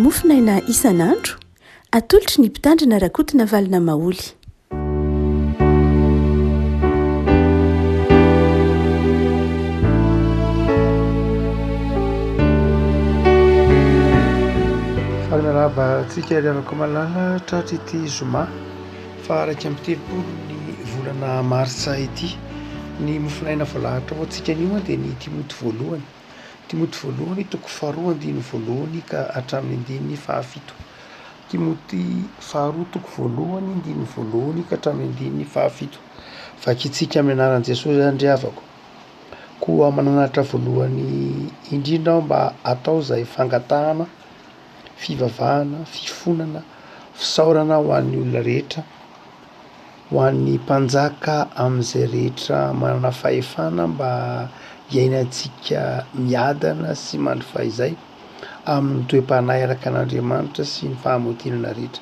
mofinaina isan'andro atolotry ny mpitandrina rakotina valina maoly. Fagnaraba tsika ariavako malala tratra ity zoma fa araiky amin'ny telopolo ny volana marsa ity ny mofinaina voalahatra ho antsika anio dia ny Timoty voalohany toko faharoa andiny voalohany ka hatramin'ny andiny fahafito. Timoty faharoa toko voalohany andiny voalohany ka hatramin'ny andiny fahafito. Vakitsika amin'ny anaran'i Jesosy andriavako. Koa mananatra voalohany indrindra aho mba atao izay fangatahana, fivavahana, fifonana, fisaorana ho an'ny olona rehetra, ho an'ny mpanjaka amin'izay rehetra manana fahefana mba hiainantsika miadana sy mandry fahizay amin'ny toe-panahy araka an'Andriamanitra sy ny fahamotinana rehetra.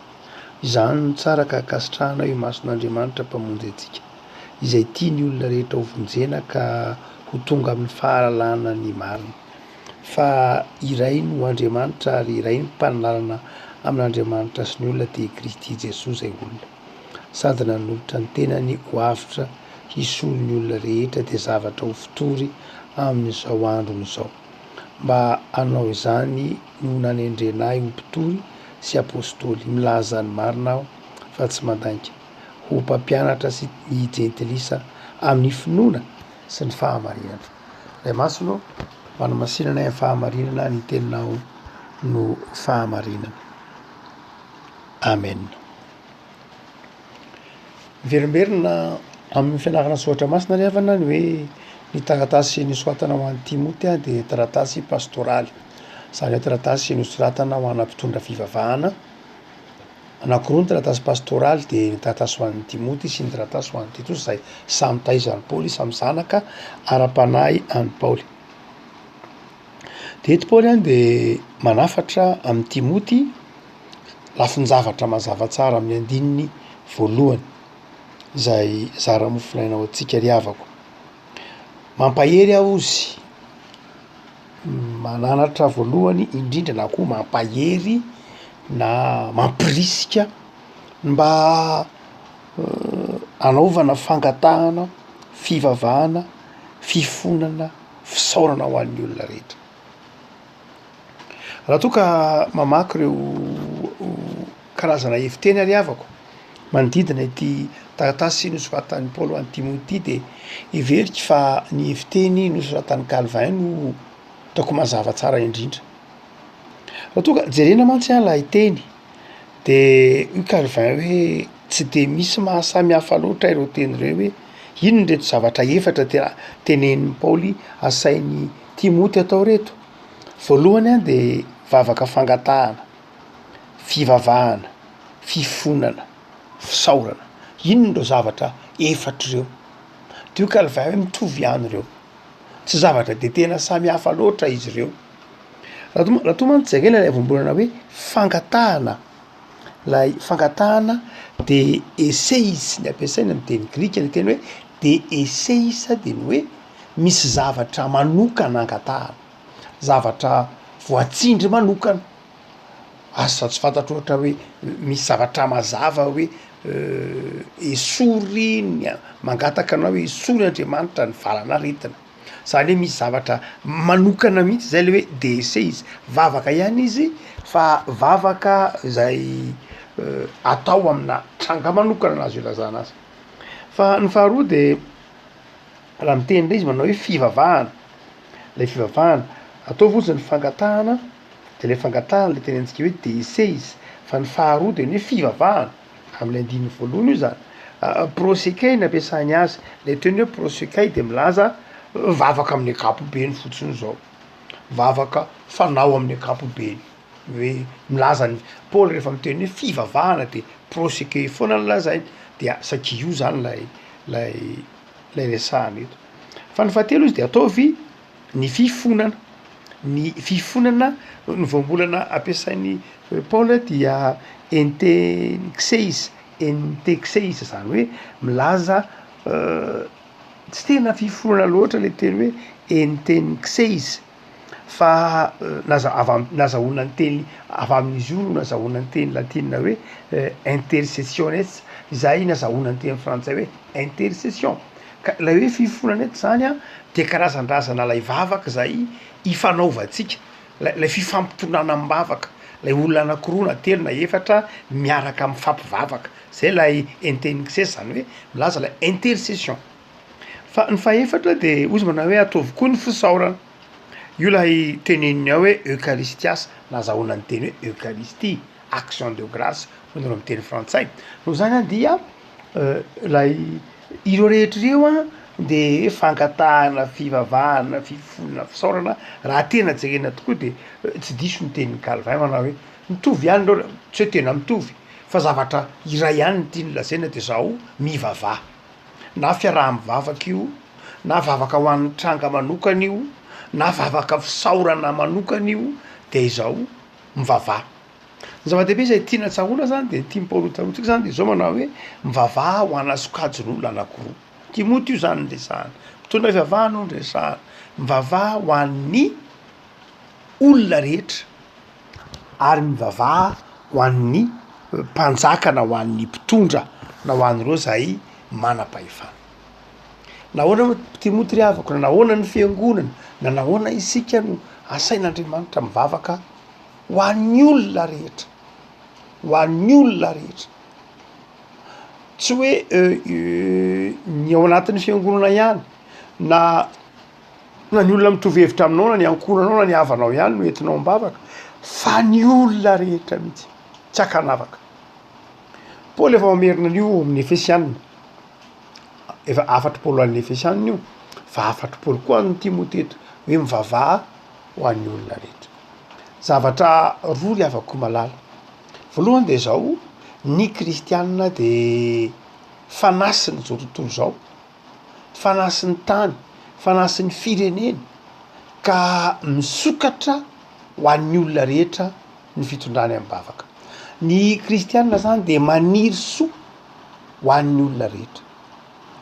Izany no tsara ka kasitrahana io mason'Andriamanitra mpamonjy antsika, izay tiany olona rehetra ho vonjena ka ho tonga amin'ny fahalalana ny marina. Fa iray no Andriamanitra ary iray no mpanolorana amin'Andriamanitra sy ny olona dia Kristy Jesosy izay olona. Sady nanolotra ny tenany ho avitra hisolo ny olona rehetra dia zavatra ho fitory amin'izao andro izao. Mba hanao izany no nanendrenahy ho mpitory sy apôstôly, milaza ny marina aho fa tsy mandainka, ho mpampianatra sy ny jentilisa amin'ny finoana sy ny fahamarinana. Ray masino manamasinana ny fahamarinana ny teninao no fahamarinana. Amen. Verimberina amin'ny fianarana soatra masina ry havana ny hoe ny taratasy nosoratana ho an'ny Timoty dia taratasy pastoraly. Izany hoe taratasy nosoratana ho an'ny mpitondra fivavahana. Anankiroa ny taratasy pastoraly dia ny taratasy ho an'ny Timoty sy ny taratasy ho an'ny Titos izay samy taizan'ny Paoly, samy zanaka ara-panahy an'i Paoly. Dia eto Paoly dia manafatra amin'ny Timoty lafin-javatra mazava tsara amin'ny andininy voalohany izay zara mofinaina ho antsika ry havako. Mampahery aho izy, mananatra voalohany indrindra na koa mampahery na mampirisika mba anaovana fangatahana, fivavahana, fifonana, fisaorana ho an'ny olona rehetra. Raha toa ka mamaky ireo karazana hefiteny ry havako manodidina ity taratasy nosoratan'i Paoly ho an'ny Timoty dia everiko fa ny hefiteny nosoratan'i Calvin no taoko mazava tsara indrindra. Raha toa ka jerena mantsy ilay teny dia io Calvin hoe tsy dia misy mahasamy hafa loatra ireo teny ireo hoe ino ny reto zavatra efatra tenenin'i Paoly asain'ny Timoty atao reto. Voalohany dia vavaka fangatahana, fivavahana, fifonana, fisaorana. Ino ireo zavatra efatra ireo? Io Calvin hoe mitovy ihany ireo, tsy zavatra dia tena samy hafa loatra izy ireo. Raha toa mantsy zay ilay avombolana hoe fangatahana. Ilay fangatahana dia eseis ny ampiasaina amin'ny teny grika ny teny hoe dia eseis dia ny hoe misy zavatra manokana angatahana, zavatra voatsindry manokana. Asa tsy fantatro ohatra hoe misy zavatra mazava hoe esory ny mangataka anao hoe esory Andriamanitra ny valana aretina. Izany hoe misy zavatra manokana mihitsy zay le hoe de eseis. Vavaka ihany izy fa vavaka izay atao amina tranga manokana anazy ilazana azy. Fa ny faharoa dia raha miteny ilay izy manao hoe fivavahana. Ilay fivavahana atao fotsiny ny fangatahana dia ilay fangatahana ilay teny antsika hoe de eseis. Fa ny faharoa dia ny hoe fivavahana amin'ilay andininy voalohany io zany. Prosekay ny ampiasany azy. Ilay teny hoe prosekay dia milaza vavaka amin'ny ankapobeny fotsiny izao, vavaka fanao amin'ny ankapobeny. Hoe milaza ny Paoly rehefa miteny hoe fivavahana dia prosekay foana ny lazainy dia satria io zany lay resahana eto. Fa ny fahatelo izy dia ataovy ny fifonana. Ny fifonana ny voambolana ampiasain'ny Paoly dia entekseis zany hoe milaza tsy tena fifonana loatra le teny hoe entekseis fa nazahoana ny teny avy amin'izy io no nazahoana ny teny latina hoe intercessiones, izay nazahoana ny teny frantsay hoe intercession. Ka lay hoe fifonana eto zany a de karazan-drazana lay vavaka zay ifanaovantsika, lay fifampitonana mivavaka, lay olona anakiroa na telo na efatra miaraka mifampivavaka, zay lay intercession zany hoe milaza lay intercession. Fa ny faefatra de ozy manao hoe ataovy koa ny fisaorana, io lay teneniny ao hoe eucharistias, nazahoana ny teny hoe eucharistie, action de grâce hoanareo amin'ny teny frantsay. No zany a dia lay ireo rehetra ireo a de fangatahana, fivavahana, fifonana, fisaorana raha tena jerena tokoa de tsy diso ny tenin'ny Calvin manao hoe mitovy ihany reo, tsy hoe tena mitovy fa zavatra iray ihany ny tiany lazaina de zao mivavaha, na fiaraha-mivavaka io, na vavaka ho an'ny tranga manokana io, na vavaka fisaorana manokana io, de izao mivavaha. Ny zava-dehibe zay tiana tsahoana zany de tiany Paoly tsahoantsika zany de zao manao hoe mivavaha ho ana sokajin'olona anakiroa. Timoty io zany ndresahana, mitondra fivavahana no ndresahana, mivavaha ho an'ny olona rehetra ary mivavaha ho an'ny mpanjaka na ho an'ny mpitondra na ho an'ireo zay manam-pahefana. Nahoana moa Timoty ry havako, na nahoana ny fiangonana, na nahoana isika no asain'Andriamanitra mivavaka ho an'ny olona rehetra, ho an'ny olona rehetra, tsy hoe ny ao anatin'ny fiangonana ihany na ny olona mitovy hevitra aminao na ny ankohonanao na ny havanao ihany no entinao mivavaka, fa ny olona rehetra mihitsy, tsy hakanavaka. Paoly efa mamerina an'io amin'ny Efesianina, efa afatry Paoly an'ny Efesianina io, fa afatry Paoly koa ny Timoty eto hoe mivavaha ho an'ny olona rehetra. Zavatra roa ry havako malala. Voalohany de zao, ny kristianina de fanasiny zao tontolo zao, fanasin'ny tany, fanasin'ny fireneny, ka misokatra ho an'ny olona rehetra ny fitondrany amin'ny bavaka. Ny kristianina zany de maniry soa ho an'ny olona rehetra,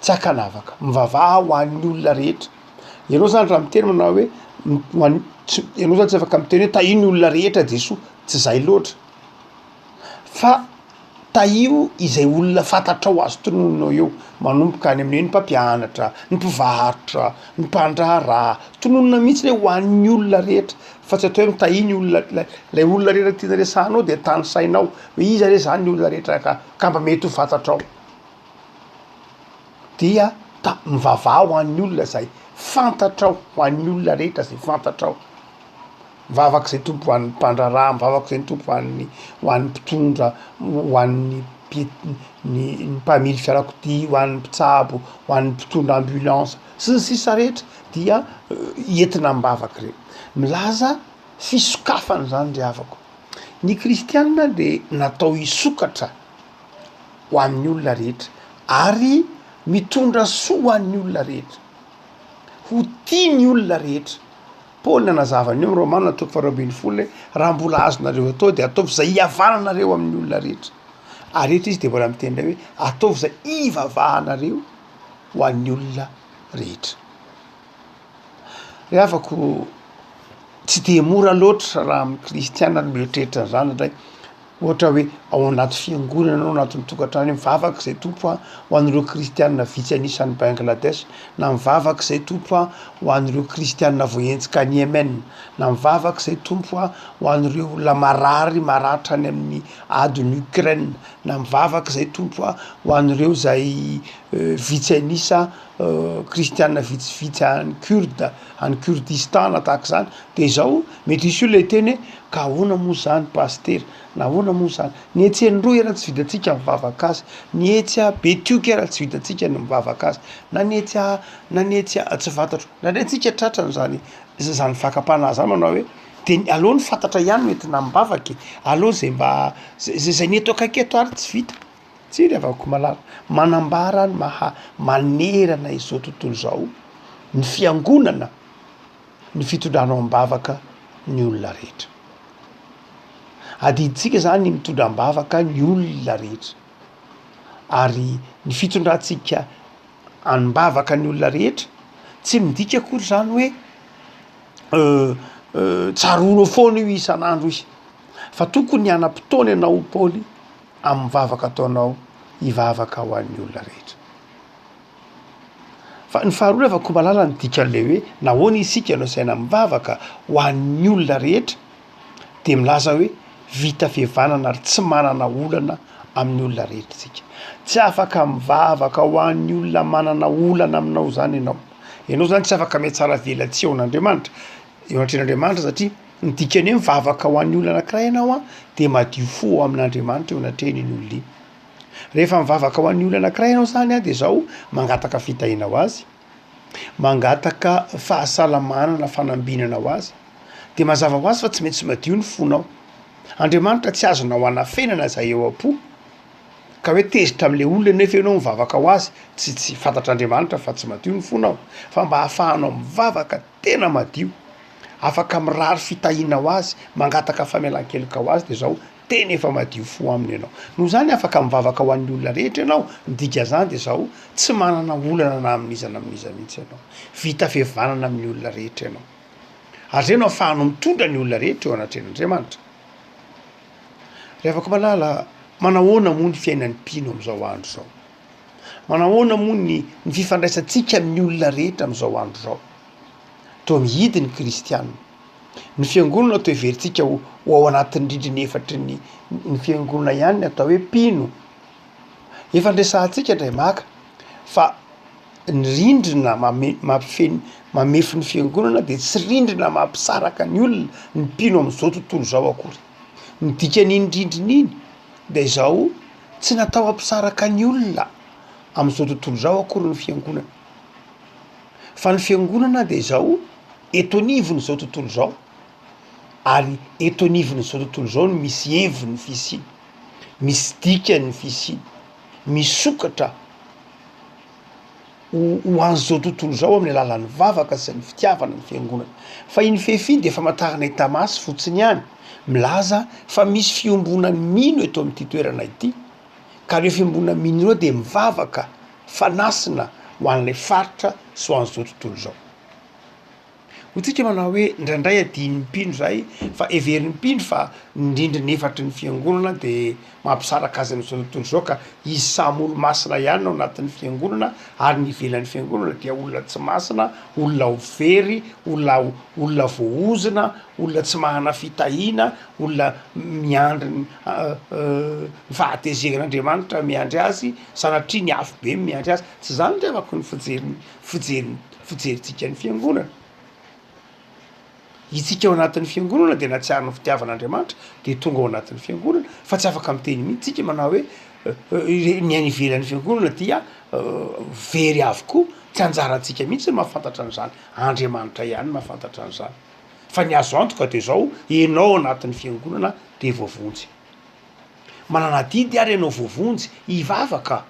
tsy hakanavaka, mivavaha ho an'ny olona rehetra. Ianao zany raha miteny manao hoe ianao zany tsy afaka miteny hoe tahiny olona rehetra Jesoa, tsy zay loatra, fa tahio izay olona fantatrao azo tonononao eo, manomboka any amin'ny hoe ny mpampianatra, ny mpivarotra, ny mpandraharaha, tononona mihitsy le ho an'ny olona rehetra, fa tsy atao hoe mitahiny olona lay olona rehetra tiana resahanao de tany sainao hoe iza re zany ny olona rehetra ka mba mety ho fantatrao, dia mivavaha ho an'ny olona zay fantatrao, ho an'ny olona rehetra zay fantatrao. Mivavaka zay tompo ho an'ny mpandraharaha, mivavaka zay tompo ho an'ny mpitondra, ho an'ny ny mpamily fiarakodia, ho an'ny mpitsabo, ho an'ny mpitondra ambulance sy ny sisa rehetra dia entina mivavaka reo. Milaza fisokafana zany ry havako. Ny kristianina de natao hisokatra ho an'ny olona rehetra ary mitondra soa ho an'ny olona rehetra, ho tiany olona rehetra. Paoly nanazavany eo amin'ny Romanina 12:20 raha mbola azonareo atao de ataovy zay hihavananareo amin'ny olona rehetra. Ary eto izy de mbola mitendray hoe ataovy zay hivavahanareo ho an'ny olona rehetra. Ry havako, tsy de mora loatra raha amin'ny kristianina no mieritreritra zany indray. Ohatra hoe ao anaty fiangonana anao, anatin'ny tokantrano mivavaka zay tompo a ho an'ireo kristianina vitsy anisan'ny Bangladesh, na mivavaka zay tompo a ho an'ireo kristianina voahentsika any Yemen, na mivavaka zay tompo a ho an'ireo olona maratra any amin'ny adiny Ukraine, na mivavaka zay tompo a ho an'ireo zay vitsy anisa kristianina vitsivitsy any Kurde, any Kurdistan tahaka zany. De zao mety isy olona hiteny ka ahoana moa zany paster, na ahoana moa zany, ny etsy roa era tsy vitantsika mivavaka azy, ny etsy Betioky era tsy vitantsika ny mivavaka azy, na ny etsy tsy fantatro, na netsika tratrany zany fakapanahy zany manao hoe de aleo ny fantatra ihany no entina mivavaka, aleo zay mba zay ny eto akaiky eto ary tsy vita. Tsy ry havako malala, manambara ny manerana izao tontolo zao ny fiangonana, ny fitondranao mivavaka ny olona rehetra. Adiditsika zany mitondra mivavaka ny olona rehetra, ary ny fitondrantsika any mivavaka ny olona rehetra tsy midika akory zany hoe tsarono foana io isan'andro izy fa tokony anam-potoana ianao paoly amin'ny mivavaka ataonao hivavaka ho an'ny olona rehetra fa ny faharoa afaka malala ny dikan'le hoe nahoana isika no saina mivavaka ho an'ny olona rehetra de milaza hoe vita fihavanana ary tsy manana olana amin'ny olona rehetra tsika tsy afaka mivavaka ho an'ny olona manana olana aminao zany ianao zany tsy afaka mihatsara velatsy eo an'Andriamanitra eo anatren'Andriamanitra satria ny dikany hoe mivavaka ho an'ny olona anankiray ianao de madio fo amin'Andriamanitra eo anatreny iny olona iny rehefa mivavaka ho an'ny olona anankiray ianao zany de zao mangataka fitahina ho azy mangataka fahasalamana na fanambinana ho azy de mazava ho azy fa tsy maintsy madio ny fonao Andriamanitra tsy azonao anafenana zay eo am-po ka hoe tezitra am'le olona nefa ianao mivavaka ho azy tsy fantatr'Andriamanitra fa tsy madio ny fonao fa mba hahafahanao mivavaka tena madio afaka mirary fitahina ho azy mangataka famelan-keloka ho azy de zao tena efa madio fo aminy ianao noho zany afaka mivavaka ho an'ny olona rehetra ianao midika zany de zao tsy manana olana na amin'iza mihitsy ianao vita fihavanana amin'ny olona rehetra ianao ary zay no ahafahanao mitondra ny olona rehetra eo anatren'Andriamanitra rehafako malala manahoana moa ny fiainan'ny mpino am'izao andro zao manahoana moa ny fifandraisantsika amin'ny olona rehetra am'izao andro zao toa mihidy ny kristianina ny fiangonana atao heverintsika ho ao anatin'ny rindriny efatry ny fiangonana ihany ny atao hoe mpino efa ndraisantsika ndray maka fa ny rindrina mamefy ny fiangonana de tsy rindrina mampisaraka ny olona ny mpino am'izao tontolo zao akory ny dikan'iny rindrina iny de zao tsy natao hampisaraka ny olona am'izao tontolo zao akory ny fiangonana fa ny fiangonana de zao eto anivony zao tontolo zao ary eto anivony zao tontolo zao no misy heviny fisiny misy dikany fisiny misokatra ho an'izao tontolo zao amin'ny alalan'ny vavaka sy ny fitiavana ny fiangonana fa iny fefiny de famantarana etamasy fotsiny ihany milaza fa misy fiombonany mino eto amin'ity toerana ity ka reo fiombonana mino ireo de mivavaka fanasina ho an'lay faritra sy ho an'izao tontolo zao hotsika manao hoe ndraindray adiny mpino zay fa everin'ny mpino fa nindrindriny efatry ny fiangonana de mampisaraka azy am'izao tontolo zao ka izy samy olo masina ihany ao anatin'ny fiangonana ary ny ivelan'ny fiangonana dia olona tsy masina olona ho very olona voaozina olona tsy mahana fitahina olona miandry ny fahatezeran'Andriamanitra miandry azy sanatria ny afo be miandry azy tsy zany ndrevako ny fijerintsika ny fiangonana itsika ao anatin'ny fiangonana de natsiariny fitiavan'Andriamanitra de tonga ao anatin'ny fiangonana fa tsy afaka miteny mihitsy tsika manao hoe ny any ivelan'ny fiangonana dia very avokoa tsy anjarantsika mihitsy ny mahafantatra an'izany Andriamanitra ihany mahafantatra an'izany fa ny azo antoka de zao ianao anatin'ny fiangonana de voavonjy manana didy ary ianao voavonjy hivavaka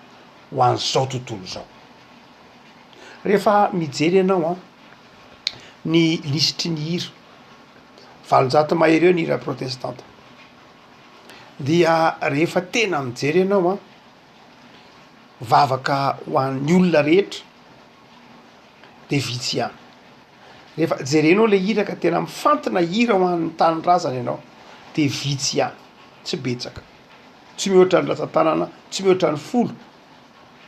ho an'izao tontolo zao rehefa mijery ianao ny lisitry ny hira valonjato mahery eo ny hira protestanta dia rehefa tena mijery ianao vavaka ho an'ny olona rehetra de vitsy ihany rehefa jerenao le hira ka tena mifantina hira ho an'ny tanindrazana ianao de vitsy ihany tsy betsaka tsy mihoatra ny ratsan-tanana tsy mihoatra ny folo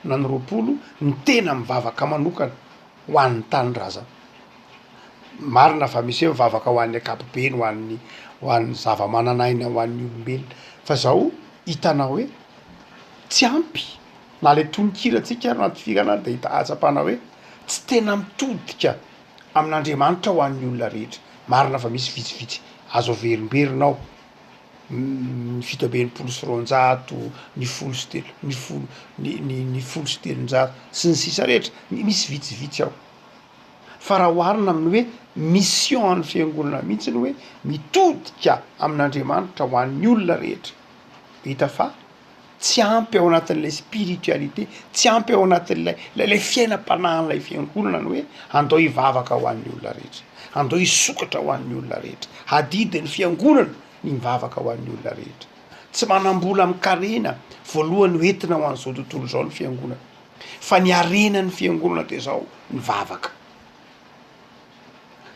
na ny roapolo ny tena mivavaka manokana ho an'ny tanindrazana marina fa misy hoe mivavaka ho an'ny akapobeny ho an'ny zava-mananaina ho an'ny olombelona fa zao hitanao hoe tsy ampy na le tononkiratsika anaty fikana de hita atsapana hoe tsy tena mitodika amin'Andriamanitra ho an'ny olona rehetra marina fa misy vitsivitsy azo averimberinao ny fito amby enimpolo sy roanjato ny folo sy telonjato sy ny sisa rehetra misy vitsivitsy ao fa raha oharina amin'ny hoe mission an'ny fiangonana mihitsy ny hoe mitodika amin'Andriamanitra ho an'ny olona rehetra hita fa tsy ampy ao anatin'lay spiritualité tsy ampy ao anatin'lay fiainam-panahan'lay fiangonana ny hoe andao hivavaka ho an'ny olona rehetra andao hisokatra ho an'ny olona rehetra hadidy ny fiangonana ny mivavaka ho an'ny olona rehetra tsy manam-bola amin'karena voalohany hoentina ho an'izao tontolo zao ny fiangonana fa ny arena ny fiangonana de zao ny vavaka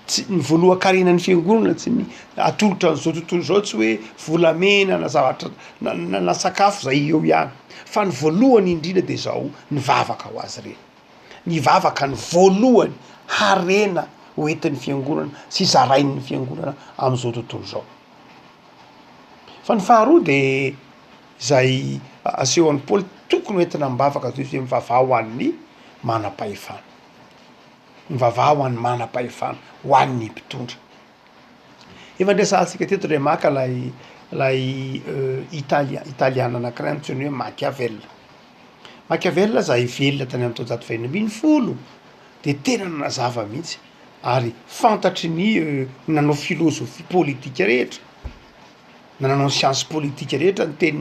tsy ny voalohan-karenan'ny fiangonana tsy ny atolotra n'izao tontolo zao tsy hoe volamena na zavatra na sakafo zay eo ihany fa ny voalohany indrindra de zao ny vavaka ho azy reny ny vavaka ny voalohany harena hoentin'ny fiangonana sy zarain'ny fiangonana am'izao tontolo zao fa ny faharoa de zay asehoan'ny paoly tokony hoentina mibavaka toy hoe mivavaha ho an'ny manam-pahefana mivavaha ho an'ny manam-pahefana ho an'ny mpitondra efa ndrasatsika teto dre maka lay italiana anakiray antsoiny hoe Machiavel zay velona tany amin'ny taonjato fahenina ambin'ny folo de tena nanazava mihitsy ary fantatry ny nanao filôzofia politika rehetra nanao science politika rehetra ny teny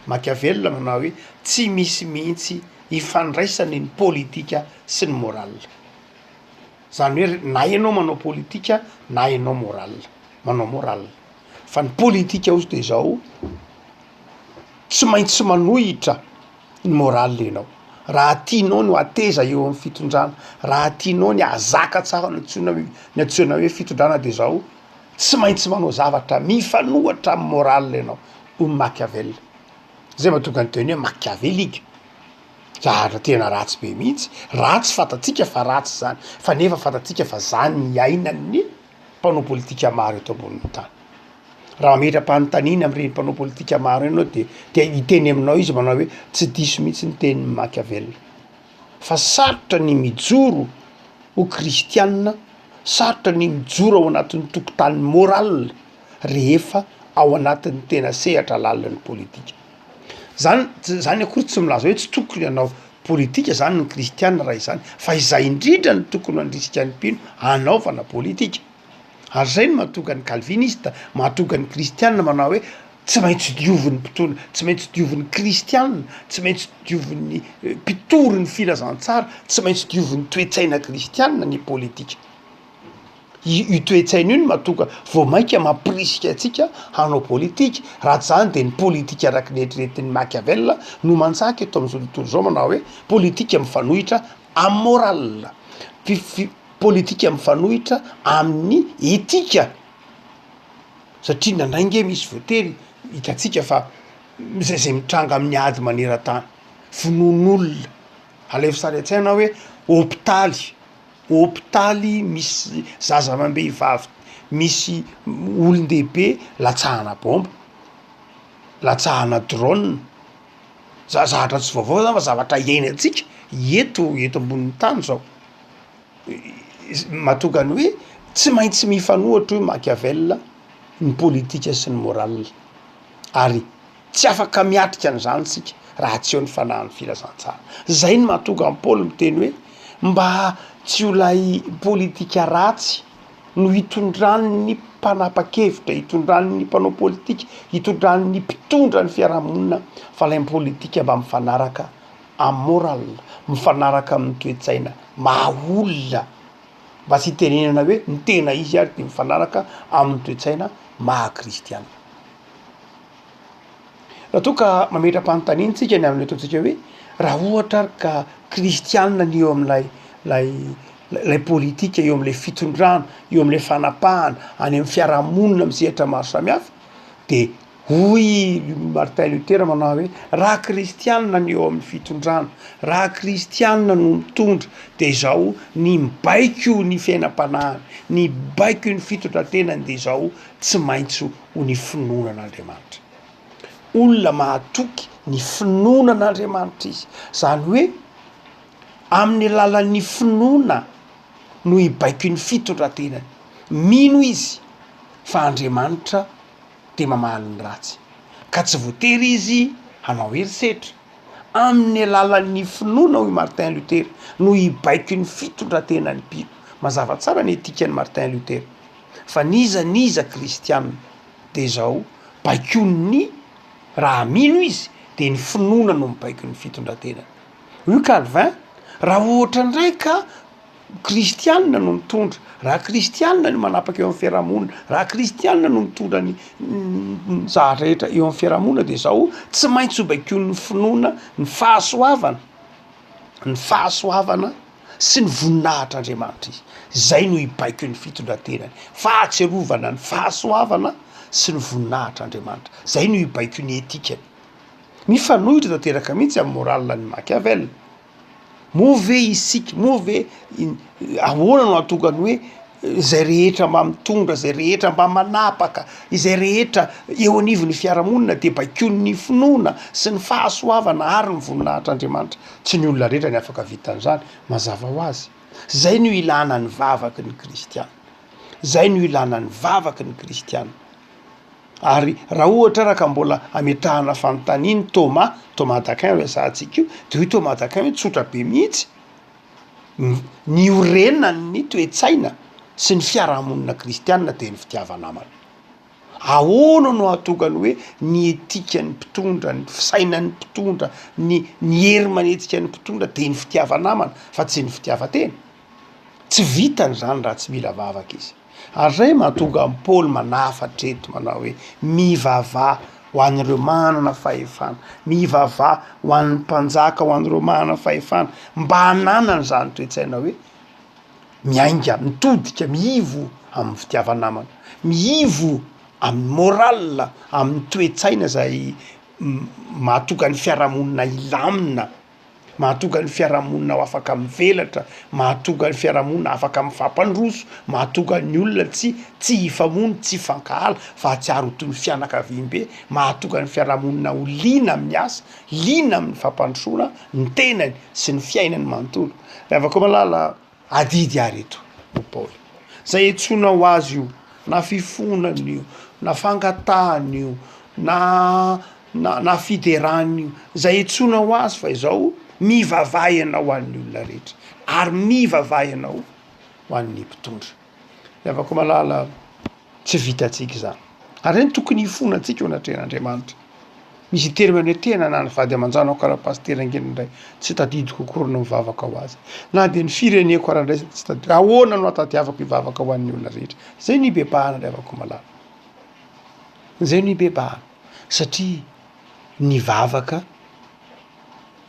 Machiavel manao hoe tsy misy mihitsy ifandraisany ny politika sy ny moral zany hoe na ianao manao politika na ianao manao moral fa ny politika ozy de zao tsy maintsy manohitra ny moral ianao raha tianao no ateza eo amin'ny fitondrana raha tianao ny azaka tsara ny antsoina hoe fitondrana de zao tsy maintsy manao zavatra mifanohatra amin'ny moral ianao ho Machiavel zay mahatonga ny teny hoe machiavelika zahatra tena ratsy be mihitsy ratsy fatatsika fa ratsy zany fa nefa fatatsika fa zany ny ainan'ny mpanao politika maro eto ambonin'ny tany raha mametra-panontaniana am'ireny mpanao politika maro ianao de hiteny aminao izy manao hoe tsy diso mihitsy ny teny Machiavel fa sarotra ny mijoro ho kristianina sarotra ny mijoro ao anatin'ny tokotany moral rehefa ao anatin'ny tena sehatra lalan'ny politika zany akory tsy milaza hoe tsy tokony ianao politika zany ny kristianina raha izany fa izay indrindra ny tokony andrisika ny mpino anaovana politika ary zay no mahatonga ny calviniste mahatonga ny kristianina manao hoe tsy maintsy diovin'ny mpitondra tsy maintsy diovin'ny kristianina tsy maintsy diovin'ny mpitory ny filazantsara tsy maintsy diovin'ny toetsaina kristianina ny politika io toetsaina io no mahatonga vao mainka mampirisika atsika hanao politika raha tsy zany de ny politika araky neritreretin'ny Machiavel no mantsaka eto am'izao tontolo zao manao hoe politika mifanohitra amin'ny moral politika mifanohitra amin'ny etika satria nandrainge misy voatery hitatsika fa zay mitranga amin'ny ady maneran-tany finoan'olona alefa sary an-tsaina hoe hôpitaly misy zaza mambehivavy misy olon-dehibe latsahana bomba latsahana drone zahatra tsy vaovao zany fa zavatra iainantsika eto ambonin'ny tany zao mahatonga ny hoe tsy maintsy mifanohatra hoe Machiavel ny politika sy ny moral ary tsy afaka miatrika an'izany sika raha tsy eo ny fanahin'ny filazantsara zay ny mahatonga ny Paoly miteny hoe mba tsy ho lay politika ratsy no hitondran'ny mpanapa-kevitra hitondran'ny mpanao politika hitondran'ny mpitondra ny fiarahamonina fa lay politika mba mifanaraka amin'ny moral mifanaraka amin'ny toetsaina mahaolona mba tsy hitenenana hoe ny tena izy ary de mifanaraka amin'ny toetsaina maha-kristiana raha toa ka mametra-panontaniana tsika ny amin'ny ataontsika hoe raha ohatra ary ka kristianina ny eo am'lay politika eo am'lay fitondrana eo am'lay fanapahana any amin'ny fiarahamonina misehatra maro samihafa de hoy Martin Luther manao hoe raha kristianina ny eo amin'ny fitondrana raha kristianina no mitondra de zao ny mibaiko ny fiainam-panahiny ny baiko ny fitondrantenany de zao tsy maintsy ho ny finoanan'Andriamanitra olona mahatoky ny finoanan'Andriamanitra izy zany hoe amin'ny alalan'ny finoana no hibaiko ny fitondrantenany mino izy fa Andriamanitra de mamaly ny ratsy ka tsy voatery izy hanao herisetra amin'ny alalan'ny finoana hoy Martin Luther no hibaiko ny fitondrantenany mpino mazava tsara ny etikany Martin Luther fa niza kristianina de zao baikony raha mino izy de ny finoana no mibaiko ny fitondrantenany io Calvin raha ohatra ndraika kristianina no mitondra raha kristianina no manapaka eo amin'ny fiarahamonina raha kristianina no mitondra ny zahatra rehetra eo amin'ny fiarahamonina de zao tsy maintsy ho baiko ny finoana ny fahasoavana sy ny voninahitr'andriamanitra izy zay no hibaiko ny fitondratenany fahatserovana ny fahasoavana sy ny voninahitr'andriamanitra zay no hibaiko ny etikany mifanohitra tanteraka mihitsy amin'ny moralina ny Machiavel move isika move ahoana no atokany hoe zay rehetra mba mitondra zay rehetra mba manapaka izay rehetra eo anivon'ny fiarahamonina de baikony finoana sy ny fahasoavana ary ny voninahitr'andriamanitra tsy ny olona rehetra ny afaka vitan'izany mazava ho azy zay no ilana ny vavaky ny kristiana zay no ilana ny vavaky ny kristiana ary raha ohatra raka mbola ametrahana fanontaniany Thomas d'Aquin hoe sahatsika io de hoe Thomas d'Aquin hoe tsotra be mihitsy ny orenany ny toetsaina sy ny fiarahamonina kristiana de ny fitiavanamana ahoana no atokany hoe ny etika ny mpitondra ny fisaina ny mpitondra ny hery manetsika ny mpitondra de ny fitiavanamana fa tsy ny fitiavatena tsy vitany zany raha tsy mila vavaka izy ary zay mahatonga amin'ny Paoly manafatra eto manao hoe mivavah ho an'ireo manana fahefana mivavah ho an'ny mpanjaka ho an'ireo manana fahefana mba hananany zany toetsaina hoe miainga mitodika miivo amin'ny fitiavanamana miivo amin'ny moral amin'ny toetsaina zay mahatonga ny fiarahamonina ilamina mahatonga ny fiarahamonina ho afaka mivelatra mahatonga ny fiarahamonina afaka mifampandroso mahatonga ny olona tsy hifamono tsy hifankahala fa atsiaro toy ny fianakaviam-be mahatonga ny fiarahamonina ho lina amin'ny asa lina amin'ny fampandrosoana ny tenany sy ny fiainany manontolo afaka malala adidy ary eto ho Paoly zay etsona ho azy io na fifonany io na fangatahany io na fiderany io zay etsona ho azy fa izao mivavahy ianao ho an'ny olona rehetra ary mivavahy ianao ho an'ny mpitondra afaka malala tsy vitatsika zany ary ny tokony hifonatsika eo anatren'Andriamanitra misy terminy hoe tena na ny vady aman-janao karaha pastera angeny indray tsy tadidiko akory no mivavaka ho azy na de ny fireneko araha indray tsy tadidiko ahoana no atadiavako hivavaka ho an'ny olona rehetra zay no hibebahana ry avako malala zay no hibebahana satria ny vavaka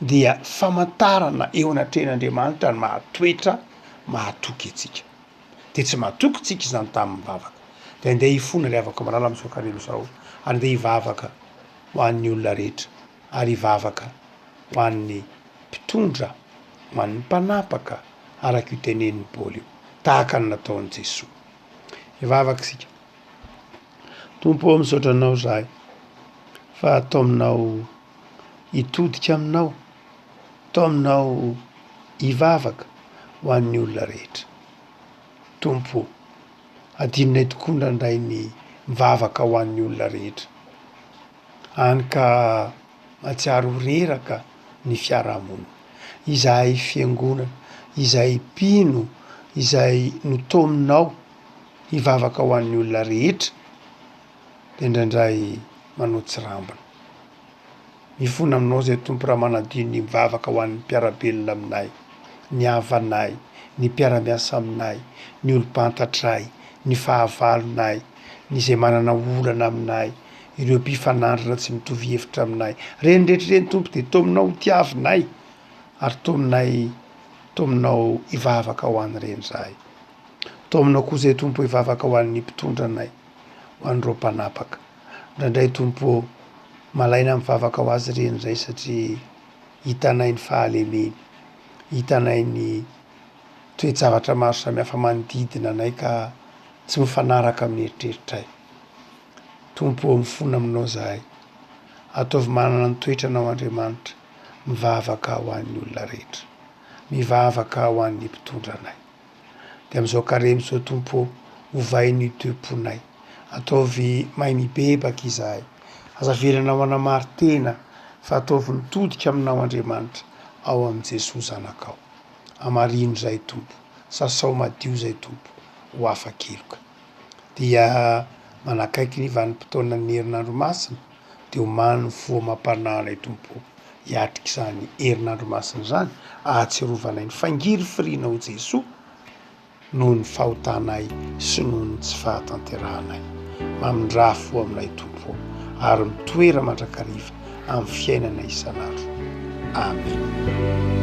dia famantarana eo anatren'Andriamanitra ny mahatoetra mahatoky atsika de tsy mahatoky tsika izany tamin'ny vavaka de andeha hifona ry avako malala misokarelo zao andeha hivavaka ho an'ny olona rehetra ary hivavaka ho an'ny mpitondra ho an'ny mpanapaka araka io tenen'ny Paoly io tahaka ny nataon'i Jesosy hivavaka isika tompo misaotra anao zahay fa atao aminao hitodika aminao atao aminao hivavaka ho an'ny olona rehetra tompo adinonay tokoa ndraindray ny mivavaka ho an'ny olona rehetra any ka matsiaro reraka ny fiarahamonina izahay fiangonana izahay mpino izay notominao hivavaka ho an'ny olona rehetra de indraindray manao tsirambina mifona aminao zay tompo raha manadino ny mivavaka ho an'ny mpiarabelona aminay ny havanay ny mpiaramiasa aminay ny olo-pantatray ny fahavalonay ny zay manana olana aminay ireo mpifanandrina tsy mitovy hevitra aminay reny rehetra reny tompo de tominao tiavinay ary tominao hivavaka ho an'ireny zahay tominao koa zay tompo hivavaka ho an'ny mpitondranay ho an'ireo mpanapaka indraindray tompo malaina mivavaka ho azy reny zay satria hitanay ny fahalemeny hitanay ny toe-javatra maro samihafa manodidina anay ka tsy mifanaraka amin'ny eritreritray tompo mifona aminao zahay ataovy manana ny toetranao Andriamanitra mivavaka ho an'ny olona rehetra mivavaka ho an'ny mpitondranay de am'izao karemy zao tompo ovay ny toe-ponay ataovy mahay mibebaka izahay azavelanao anamary tena fa ataovy nitodika aminao Andriamanitra ao am' Jesosy zanakao amarino zay tompo sasao madio zay tompo ho afa-keloka dia manakaiky ny vanim-potoana ny herinandro masina de omany ny foa mampananay tompo hiatriky zany herinandro masina zany ahatsiarovanay ny fangiry firinao Jesosy noho ny fahotanay sy noho ny tsy fahatanterahanay mamindrafo aminay tompo ary mitoera mandrakariva amin'ny fiainana isan'andro amen